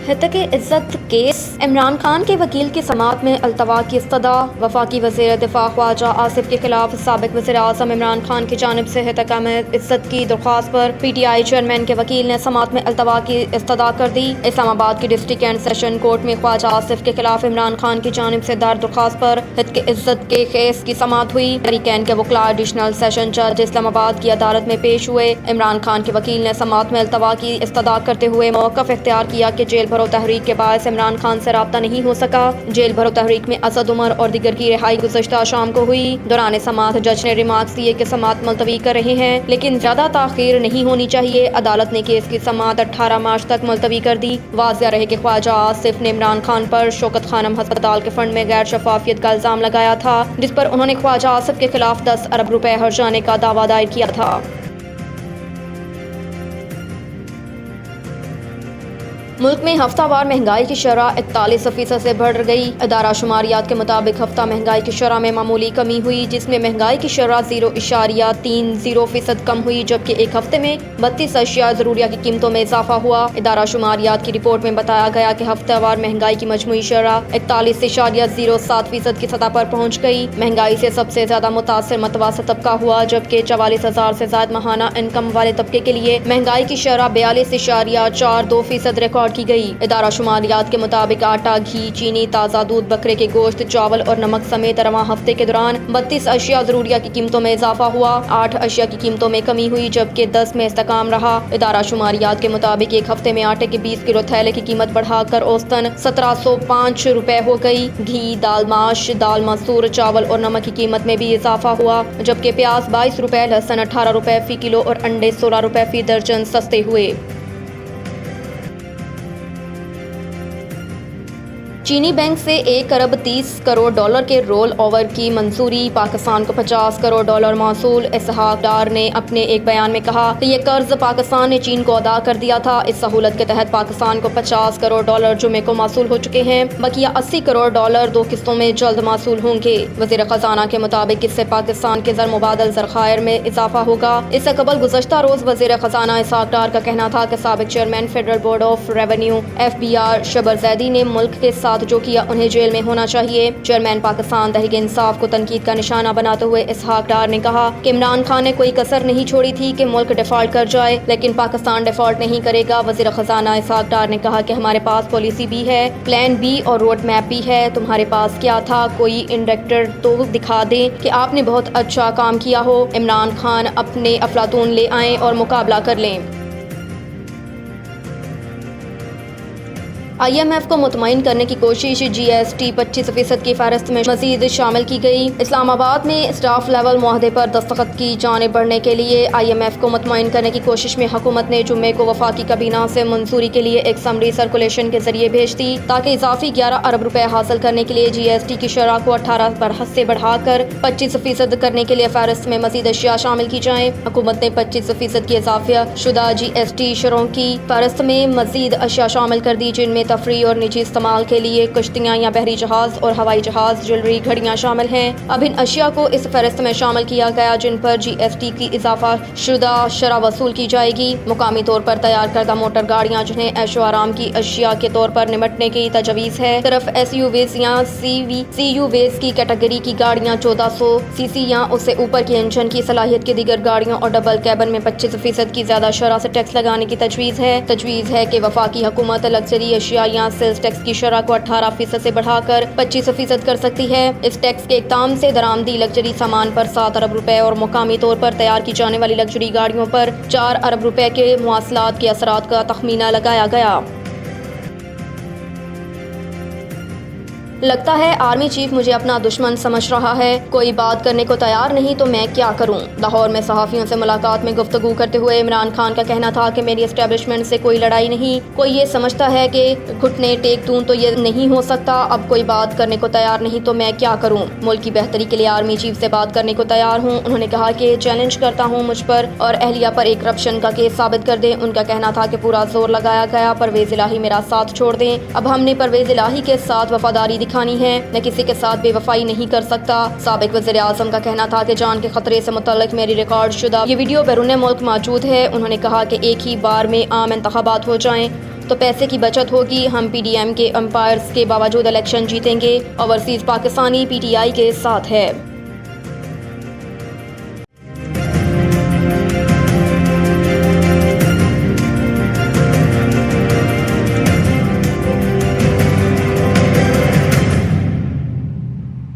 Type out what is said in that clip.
ہتک عزت کیس عمران خان کے وکیل کی سماعت میں التوا کی استدعا۔ وفاقی وزیر دفاع خواجہ آصف کے خلاف سابق وزیر اعظم عمران خان کی جانب سے ہتک عزت کی درخواست پر پی ٹی آئی چیئرمین کے وکیل نے سماعت میں التوا کی استدعا کر دی۔ اسلام آباد کی ڈسٹرکٹ اینڈ سیشن کورٹ میں خواجہ آصف کے خلاف عمران خان کی جانب سے دار درخواست پر ہتک عزت کے کیس کی سماعت ہوئی۔ فریقین کے وکلاء ایڈیشنل سیشن جج اسلام آباد کی عدالت میں پیش ہوئے۔ عمران خان کے وکیل نے سماعت میں التوا کی استدعا کرتے ہوئے موقف اختیار کیا کہ جیل بھرو تحریک کے باعث عمران خان سے رابطہ نہیں ہو سکا۔ جیل بھرو تحریک میں اسد عمر اور دیگر کی رہائی گزشتہ شام کو ہوئی۔ دوران سماعت جج نے ریمارکس دیے کہ سماعت ملتوی کر رہے ہیں لیکن زیادہ تاخیر نہیں ہونی چاہیے۔ عدالت نے کیس کی سماعت 18 مارچ تک ملتوی کر دی۔ واضح رہے کہ خواجہ آصف نے عمران خان پر شوکت خانم ہسپتال کے فنڈ میں غیر شفافیت کا الزام لگایا تھا، جس پر انہوں نے خواجہ آصف کے خلاف 10 ارب روپے ہرجانے کا دعویٰ دائر کیا تھا۔ ملک میں ہفتہ وار مہنگائی کی شرح 41% سے بڑھ گئی۔ ادارہ شماریات کے مطابق ہفتہ مہنگائی کی شرح میں معمولی کمی ہوئی، جس میں مہنگائی کی شرح 0.30% کم ہوئی، جبکہ ایک ہفتے میں 32 اشیاء ضروریہ کی قیمتوں میں اضافہ ہوا۔ ادارہ شماریات کی رپورٹ میں بتایا گیا کہ ہفتہ وار مہنگائی کی مجموعی شرح 41.07% کی سطح پر پہنچ گئی۔ مہنگائی سے سب سے زیادہ متاثر متوسط طبقہ ہوا، جبکہ 44,000 سے زائد ماہانہ انکم والے طبقے کے لیے مہنگائی کی شرح 42.42% ریکارڈ کی گئی۔ ادارہ شماریات کے مطابق آٹا، گھی، چینی، تازہ دودھ، بکرے کے گوشت، چاول اور نمک سمیت رواں ہفتے کے دوران 32 اشیاء ضروریہ کی قیمتوں میں اضافہ ہوا، 8 اشیاء کی قیمتوں میں کمی ہوئی، جبکہ 10 میں استحکام رہا۔ ادارہ شماریات کے مطابق ایک ہفتے میں آٹے کے 20 کلو تھیلے کی قیمت بڑھا کر اوسطاً 1705 روپے ہو گئی۔ گھی، دال ماش، دال مسور، چاول اور نمک کی قیمت میں بھی اضافہ ہوا، جبکہ پیاز 22 روپے، لہسن 18 روپے فی کلو اور انڈے 16 روپے فی درجن سستے ہوئے۔ چینی بینک سے 1 ارب 30 کروڑ ڈالر کے رول اوور کی منظوری، پاکستان کو 50 کروڑ ڈالر موصول۔ اسحاق ڈار نے اپنے ایک بیان میں کہا کہ یہ قرض پاکستان نے چین کو ادا کر دیا تھا۔ اس سہولت کے تحت پاکستان کو 50 کروڑ ڈالر جمعے کو موصول ہو چکے ہیں، بقیہ 80 کروڑ ڈالر 2 قسطوں میں جلد موصول ہوں گے۔ وزیر خزانہ کے مطابق اس سے پاکستان کے زر مبادل ذخائر میں اضافہ ہوگا۔ اس سے قبل گزشتہ روز وزیر خزانہ اسحاق ڈار کا کہنا تھا کہ سابق chairman federal board of revenue FBR شبر زیدی نے ملک کے ساتھ جو کیا انہیں جیل میں ہونا چاہیے۔ چیئرمین پاکستان تحریک انصاف کو تنقید کا نشانہ بناتے ہوئے اسحاق ڈار نے کہا کہ عمران خان نے کوئی کسر نہیں چھوڑی تھی کہ ملک ڈیفالٹ کر جائے، لیکن پاکستان ڈیفالٹ نہیں کرے گا۔ وزیر خزانہ اسحاق ڈار نے کہا کہ ہمارے پاس پالیسی بھی ہے، پلان B اور روڈ میپ بھی ہے۔ تمہارے پاس کیا تھا؟ کوئی انڈیکیٹر تو دکھا دیں کہ آپ نے بہت اچھا کام کیا ہو۔ عمران خان اپنے افلاطون لے آئیں اور مقابلہ کر لیں۔ IMF کو مطمئن کرنے کی کوشش، GST 25% کی فہرست میں مزید شامل کی گئی۔ اسلام آباد میں اسٹاف لیول معاہدے پر دستخط کی جانب بڑھنے کے لیے IMF کو مطمئن کرنے کی کوشش میں حکومت نے جمعے کو وفاقی کابینہ سے منظوری کے لیے ایک سمری سرکولیشن کے ذریعے بھیج دی تاکہ اضافی 11 ارب روپے حاصل کرنے کے لیے GST کی شرح کو 18% سے بڑھا کر 25% کرنے کے لیے فہرست میں مزید اشیاء شامل کی جائیں۔ حکومت نے 25% کی اضافہ شدہ GST شرحوں کی فہرست میں مزید اشیاء شامل کر دی، جن میں تفریح اور نجی استعمال کے لیے کشتیاں یا بحری جہاز اور ہوائی جہاز، جویلری، گھڑیاں شامل ہیں۔ اب ان اشیاء کو اس فہرست میں شامل کیا گیا جن پر GST کی اضافہ شدہ شرح وصول کی جائے گی۔ مقامی طور پر تیار کردہ موٹر گاڑیاں جنہیں عیش و آرام کی اشیاء کے طور پر نمٹنے کی تجویز ہے، صرف SUVs یا CUVs کی کیٹیگری کی گاڑیاں 1400 cc یا اس سے اوپر کی انجن کی صلاحیت کی دیگر گاڑیوں اور ڈبل کیبن میں 25% کی زیادہ شرح سے ٹیکس لگانے کی تجویز ہے کہ وفاقی حکومت لگژری اشیاء یا سیلز ٹیکس کی شرح کو 18% سے بڑھا کر 25% کر سکتی ہے۔ اس ٹیکس کے اقدام سے درآمدی لگژری سامان پر 7 ارب روپے اور مقامی طور پر تیار کی جانے والی لگژری گاڑیوں پر 4 ارب روپے کے مواصلات کے اثرات کا تخمینہ لگایا گیا۔ لگتا ہے آرمی چیف مجھے اپنا دشمن سمجھ رہا ہے، کوئی بات کرنے کو تیار نہیں تو میں کیا کروں؟ لاہور میں صحافیوں سے ملاقات میں گفتگو کرتے ہوئے عمران خان کا کہنا تھا کہ میری اسٹیبلشمنٹ سے کوئی لڑائی نہیں، کوئی یہ سمجھتا ہے کہ گھٹنے ٹیک دوں تو یہ نہیں ہو سکتا، اب کوئی بات کرنے کو تیار نہیں تو میں کیا کروں؟ ملک کی بہتری کے لیے آرمی چیف سے بات کرنے کو تیار ہوں۔ انہوں نے کہا کہ چیلنج کرتا ہوں مجھ پر اور اہلیہ پر ایک کرپشن کا کیس ثابت کر دیں۔ ان کا کہنا تھا کہ پورا زور لگایا گیا، پرویز الہی میرا ساتھ چھوڑ دیں۔ اب ہم نے پرویز الہی کے ساتھ وفاداری دکھانی ہے، نہ کسی کے ساتھ بے وفائی نہیں کر سکتا۔ سابق وزیر اعظم کا کہنا تھا کہ جان کے خطرے سے متعلق میری ریکارڈ شدہ یہ ویڈیو بیرون ملک موجود ہے۔ انہوں نے کہا کہ ایک ہی بار میں عام انتخابات ہو جائیں تو پیسے کی بچت ہوگی، ہم پی ڈی ایم کے امپائرز کے باوجود الیکشن جیتیں گے، overseas Pakistani P T I کے ساتھ ہے۔